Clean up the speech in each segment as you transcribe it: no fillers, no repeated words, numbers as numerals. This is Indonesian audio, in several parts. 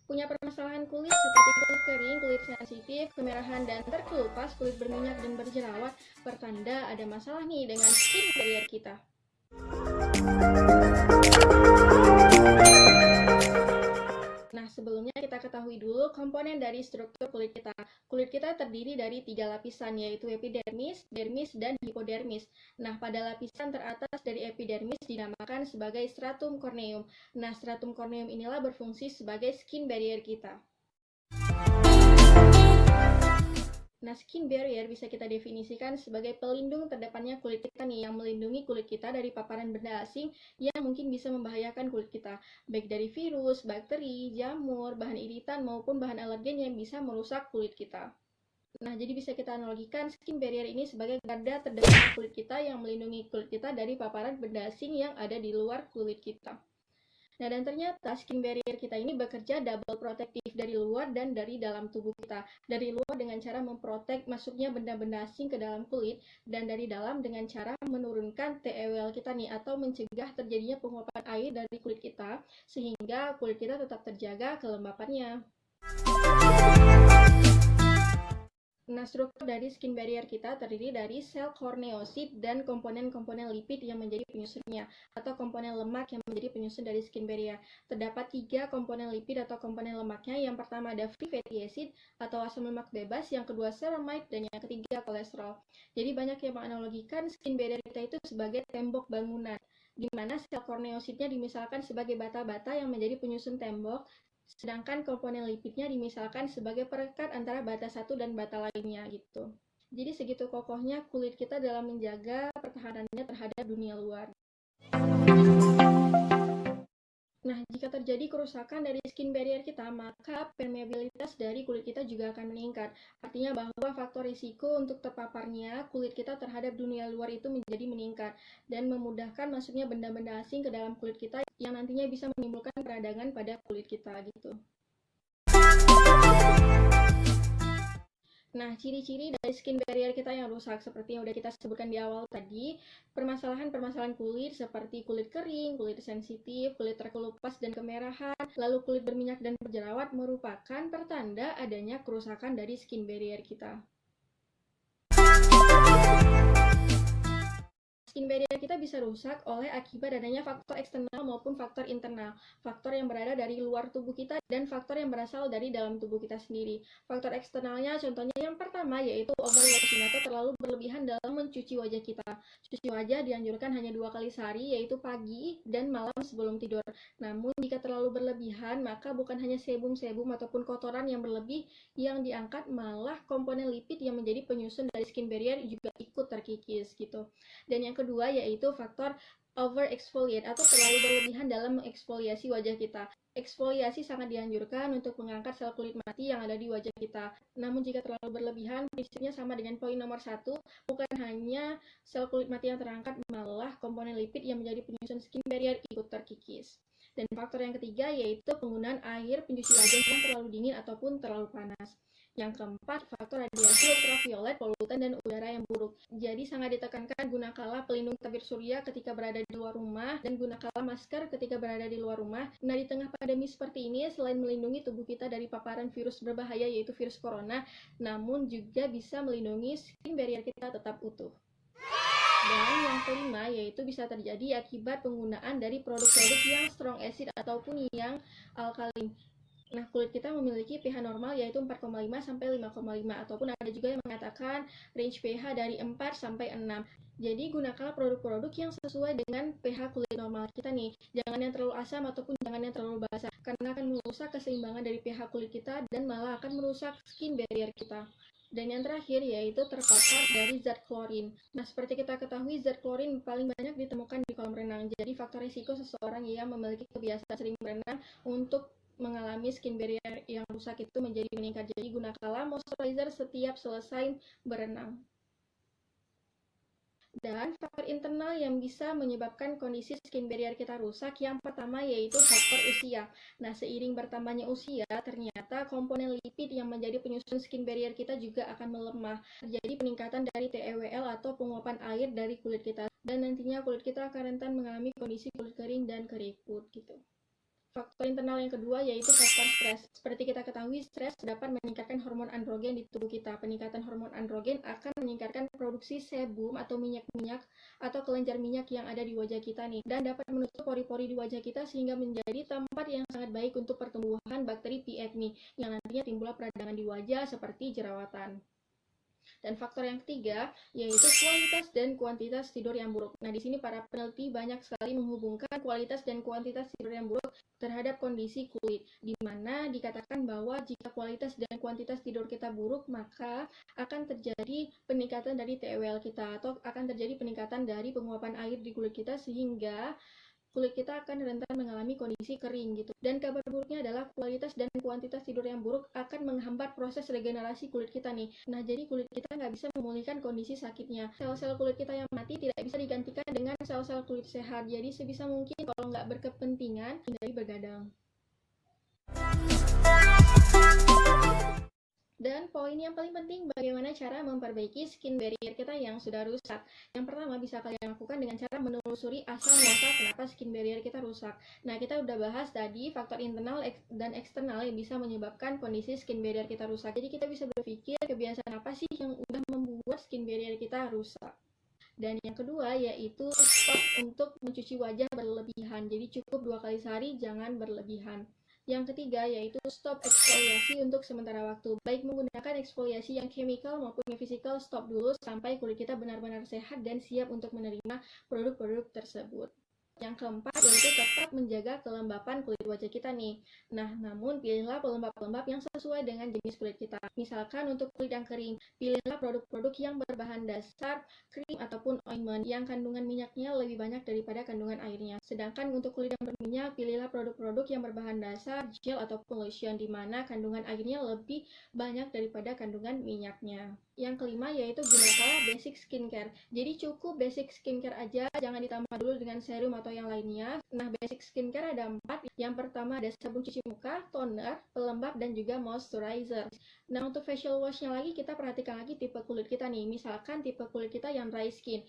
Punya permasalahan kulit seperti kulit kering, kulit sensitif, kemerahan, dan terkelupas, kulit berminyak dan berjerawat, pertanda ada masalah nih dengan skin barrier kita. Nah, sebelumnya kita ketahui dulu komponen dari struktur kulit kita. Kulit kita terdiri dari 3 lapisan, yaitu epidermis, dermis, dan hipodermis. Nah, pada lapisan teratas dari epidermis dinamakan sebagai stratum corneum. Nah, stratum corneum inilah berfungsi sebagai skin barrier kita. Nah, skin barrier bisa kita definisikan sebagai pelindung terdepannya kulit kita nih, yang melindungi kulit kita dari paparan benda asing yang mungkin bisa membahayakan kulit kita, baik dari virus, bakteri, jamur, bahan iritan, maupun bahan alergen yang bisa merusak kulit kita. Nah, jadi bisa kita analogikan skin barrier ini sebagai garda terdepan kulit kita yang melindungi kulit kita dari paparan benda asing yang ada di luar kulit kita. Nah, dan ternyata skin barrier kita ini bekerja double protektif dari luar dan dari dalam tubuh kita. Dari luar dengan cara memprotek masuknya benda-benda asing ke dalam kulit, dan dari dalam dengan cara menurunkan TEWL kita nih, atau mencegah terjadinya penguapan air dari kulit kita, sehingga kulit kita tetap terjaga kelembapannya. Nah, struktur dari skin barrier kita terdiri dari sel korneosit dan komponen-komponen lipid yang menjadi penyusunnya, atau komponen lemak yang menjadi penyusun dari skin barrier. Terdapat 3 komponen lipid atau komponen lemaknya. Yang pertama ada free fatty acid atau asam lemak bebas, yang kedua ceramide, dan yang ketiga kolesterol. Jadi banyak yang menganalogikan skin barrier kita itu sebagai tembok bangunan, di mana sel korneositnya dimisalkan sebagai bata-bata yang menjadi penyusun tembok, sedangkan komponen lipidnya dimisalkan sebagai perekat antara bata satu dan bata lainnya gitu. Jadi segitu kokohnya kulit kita dalam menjaga pertahanannya terhadap dunia luar. Nah, jika terjadi kerusakan dari skin barrier kita, maka permeabilitas dari kulit kita juga akan meningkat. Artinya bahwa faktor risiko untuk terpaparnya kulit kita terhadap dunia luar itu menjadi meningkat, dan memudahkan masuknya benda-benda asing ke dalam kulit kita yang nantinya bisa menimbulkan peradangan pada kulit kita gitu. Nah, ciri-ciri dari skin barrier kita yang rusak seperti yang udah kita sebutkan di awal tadi, permasalahan-permasalahan kulit seperti kulit kering, kulit sensitif, kulit terkelupas dan kemerahan, lalu kulit berminyak dan berjerawat merupakan pertanda adanya kerusakan dari skin barrier kita. Skin barrier kita bisa rusak oleh akibat adanya faktor eksternal maupun faktor internal. Faktor yang berada dari luar tubuh kita dan faktor yang berasal dari dalam tubuh kita sendiri. Faktor eksternalnya contohnya yang pertama yaitu overwashing atau terlalu berlebihan dalam mencuci wajah kita. Cuci wajah dianjurkan hanya 2 kali sehari, yaitu pagi dan malam sebelum tidur. Namun jika terlalu berlebihan, maka bukan hanya sebum-sebum ataupun kotoran yang berlebih yang diangkat, malah komponen lipid yang menjadi penyusun dari skin barrier juga ikut terkikis gitu. Dan yang kedua yaitu faktor over exfoliate atau terlalu berlebihan dalam mengeksfoliasi wajah kita. Eksfoliasi sangat dianjurkan untuk mengangkat sel kulit mati yang ada di wajah kita. Namun jika terlalu berlebihan, prinsipnya sama dengan poin nomor 1, bukan hanya sel kulit mati yang terangkat, malah komponen lipid yang menjadi penyusun skin barrier ikut terkikis. Dan faktor yang ketiga yaitu penggunaan air pencuci wajah yang terlalu dingin ataupun terlalu panas. Yang keempat, faktor radiasi ultraviolet, polutan, dan udara yang buruk. Jadi sangat ditekankan gunakanlah pelindung tabir surya ketika berada di luar rumah, dan gunakanlah masker ketika berada di luar rumah. Nah, di tengah pandemi seperti ini, selain melindungi tubuh kita dari paparan virus berbahaya yaitu virus corona, namun juga bisa melindungi skin barrier kita tetap utuh. Dan yang kelima yaitu bisa terjadi akibat penggunaan dari produk-produk yang strong acid ataupun yang alkalin. Nah, kulit kita memiliki pH normal yaitu 4,5 sampai 5,5, ataupun ada juga yang mengatakan range pH dari 4 sampai 6. Jadi gunakanlah produk-produk yang sesuai dengan pH kulit normal kita nih. Jangan yang terlalu asam ataupun jangan yang terlalu basah, karena akan merusak keseimbangan dari pH kulit kita dan malah akan merusak skin barrier kita. Dan yang terakhir yaitu terpapar dari zat klorin. Nah, seperti kita ketahui, zat klorin paling banyak ditemukan di kolam renang. Jadi faktor risiko seseorang yang memiliki kebiasaan sering berenang untuk mengalami skin barrier yang rusak itu menjadi meningkat. Jadi gunakanlah moisturizer setiap selesai berenang. Dan faktor internal yang bisa menyebabkan kondisi skin barrier kita rusak, yang pertama yaitu faktor usia. Nah, seiring bertambahnya usia, ternyata komponen lipid yang menjadi penyusun skin barrier kita juga akan melemah. Terjadi peningkatan dari TEWL atau penguapan air dari kulit kita, dan nantinya kulit kita akan rentan mengalami kondisi kulit kering dan keriput gitu. Faktor internal yang kedua yaitu faktor stres. Seperti kita ketahui, stres dapat meningkatkan hormon androgen di tubuh kita. Peningkatan hormon androgen akan meningkatkan produksi sebum atau minyak-minyak atau kelenjar minyak yang ada di wajah kita nih, dan dapat menutup pori-pori di wajah kita sehingga menjadi tempat yang sangat baik untuk pertumbuhan bakteri PF nih, yang nantinya timbul peradangan di wajah seperti jerawatan. Dan faktor yang ketiga yaitu kualitas dan kuantitas tidur yang buruk. Nah, di sini para peneliti banyak sekali menghubungkan kualitas dan kuantitas tidur yang buruk terhadap kondisi kulit, di mana dikatakan bahwa jika kualitas dan kuantitas tidur kita buruk, maka akan terjadi peningkatan dari TWL kita atau akan terjadi peningkatan dari penguapan air di kulit kita sehingga kulit kita akan rentan mengalami kondisi kering gitu. Dan kabar buruknya adalah kualitas dan kuantitas tidur yang buruk akan menghambat proses regenerasi kulit kita nih. Nah, jadi kulit kita nggak bisa memulihkan kondisi sakitnya. Sel-sel kulit kita yang mati tidak bisa digantikan dengan sel-sel kulit sehat. Jadi sebisa mungkin kalau nggak berkepentingan, hindari bergadang. Dan poin yang paling penting, bagaimana cara memperbaiki skin barrier kita yang sudah rusak. Yang pertama bisa kalian lakukan dengan cara menelusuri asal muasal kenapa skin barrier kita rusak. Nah, kita udah bahas tadi faktor internal dan eksternal yang bisa menyebabkan kondisi skin barrier kita rusak. Jadi kita bisa berpikir kebiasaan apa sih yang udah membuat skin barrier kita rusak. Dan yang kedua yaitu stop untuk mencuci wajah berlebihan. Jadi cukup 2 kali sehari, jangan berlebihan. Yang ketiga yaitu stop eksfoliasi untuk sementara waktu. Baik menggunakan eksfoliasi yang chemical maupun yang physical, stop dulu sampai kulit kita benar-benar sehat dan siap untuk menerima produk-produk tersebut. Yang keempat yaitu tetap menjaga kelembapan kulit wajah kita nih. Nah, namun pilihlah pelembab-pelembab yang sesuai dengan jenis kulit kita. Misalkan untuk kulit yang kering, pilihlah produk-produk yang berbahan dasar krim ataupun ointment yang kandungan minyaknya lebih banyak daripada kandungan airnya. Sedangkan untuk kulit yang berminyak, pilihlah produk-produk yang berbahan dasar gel ataupun lotion di mana kandungan airnya lebih banyak daripada kandungan minyaknya. Yang kelima yaitu gunakanlah basic skincare. Jadi cukup basic skincare aja, jangan ditambah dulu dengan serum atau yang lainnya. Nah, basic skincare ada 4. Yang pertama ada sabun cuci muka, toner, pelembab, dan juga moisturizer. Nah, untuk facial washnya lagi kita perhatikan lagi tipe kulit kita nih. Misalkan tipe kulit kita yang dry skin,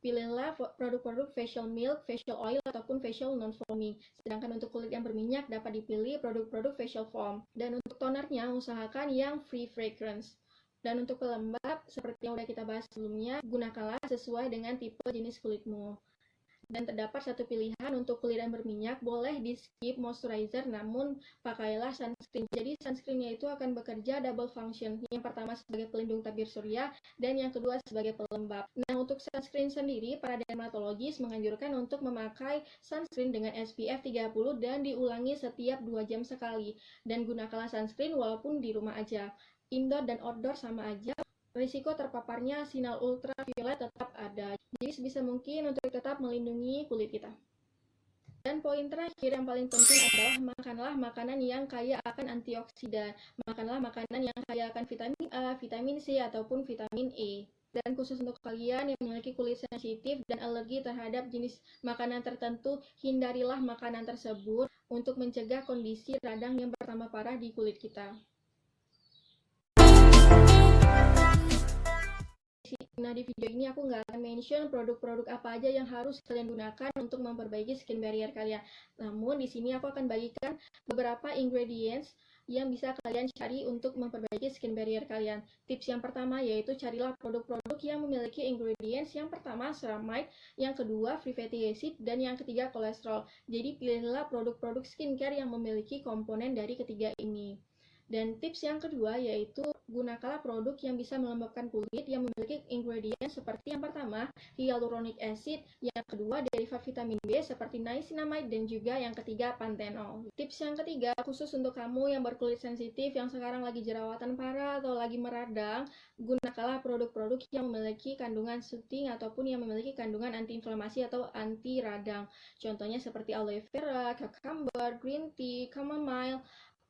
pilihlah produk-produk facial milk, facial oil, ataupun facial non-foaming. Sedangkan untuk kulit yang berminyak dapat dipilih produk-produk facial foam. Dan untuk tonernya usahakan yang free fragrance. Dan untuk pelembab, seperti yang udah kita bahas sebelumnya, gunakanlah sesuai dengan tipe jenis kulitmu. Dan terdapat satu pilihan untuk kulit yang berminyak, boleh di skip moisturizer, namun pakailah sunscreen. Jadi sunscreennya itu akan bekerja double function. Yang pertama sebagai pelindung tabir surya, dan yang kedua sebagai pelembab. Nah, untuk sunscreen sendiri, para dermatologis menganjurkan untuk memakai sunscreen dengan SPF 30 dan diulangi setiap 2 jam sekali. Dan gunakanlah sunscreen walaupun di rumah aja. Indoor dan outdoor sama aja, risiko terpaparnya sinar ultraviolet tetap ada. Jadi sebisa mungkin untuk tetap melindungi kulit kita. Dan poin terakhir yang paling penting adalah makanlah makanan yang kaya akan antioksidan. Makanlah makanan yang kaya akan vitamin A, vitamin C, ataupun vitamin E. Dan khusus untuk kalian yang memiliki kulit sensitif dan alergi terhadap jenis makanan tertentu, hindarilah makanan tersebut untuk mencegah kondisi radang yang bertambah parah di kulit kita. Nah, di video ini aku nggak akan mention produk-produk apa aja yang harus kalian gunakan untuk memperbaiki skin barrier kalian. Namun, di sini aku akan bagikan beberapa ingredients yang bisa kalian cari untuk memperbaiki skin barrier kalian. Tips yang pertama yaitu carilah produk-produk yang memiliki ingredients yang pertama ceramide, yang kedua free fatty acid, dan yang ketiga kolesterol. Jadi pilihlah produk-produk skincare yang memiliki komponen dari ketiga ini. Dan tips yang kedua yaitu gunakanlah produk yang bisa melembabkan kulit yang memiliki ingredient seperti yang pertama hyaluronic acid, yang kedua derivat vitamin B seperti niacinamide, dan juga yang ketiga panthenol. Tips yang ketiga khusus untuk kamu yang berkulit sensitif yang sekarang lagi jerawatan parah atau lagi meradang, gunakanlah produk-produk yang memiliki kandungan soothing ataupun yang memiliki kandungan antiinflamasi atau anti radang. Contohnya seperti aloe vera, cucumber, green tea, chamomile,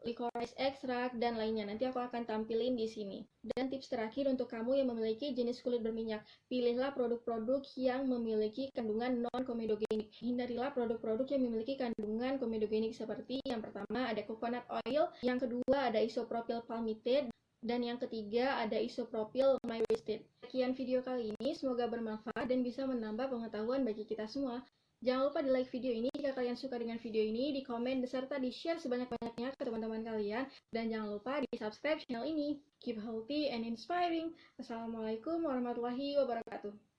licorice extract, dan lainnya. Nanti aku akan tampilin di sini. Dan tips terakhir untuk kamu yang memiliki jenis kulit berminyak, pilihlah produk-produk yang memiliki kandungan non-komedogenik. Hindarilah produk-produk yang memiliki kandungan komedogenik seperti yang pertama ada coconut oil, yang kedua ada isopropyl palmitate, dan yang ketiga ada isopropyl myristate. Sekian video kali ini, semoga bermanfaat dan bisa menambah pengetahuan bagi kita semua. Jangan lupa di like video ini jika kalian suka dengan video ini, di komen, beserta di share sebanyak-banyaknya ke teman-teman kalian. Dan jangan lupa di subscribe channel ini. Keep healthy and inspiring. Assalamualaikum warahmatullahi wabarakatuh.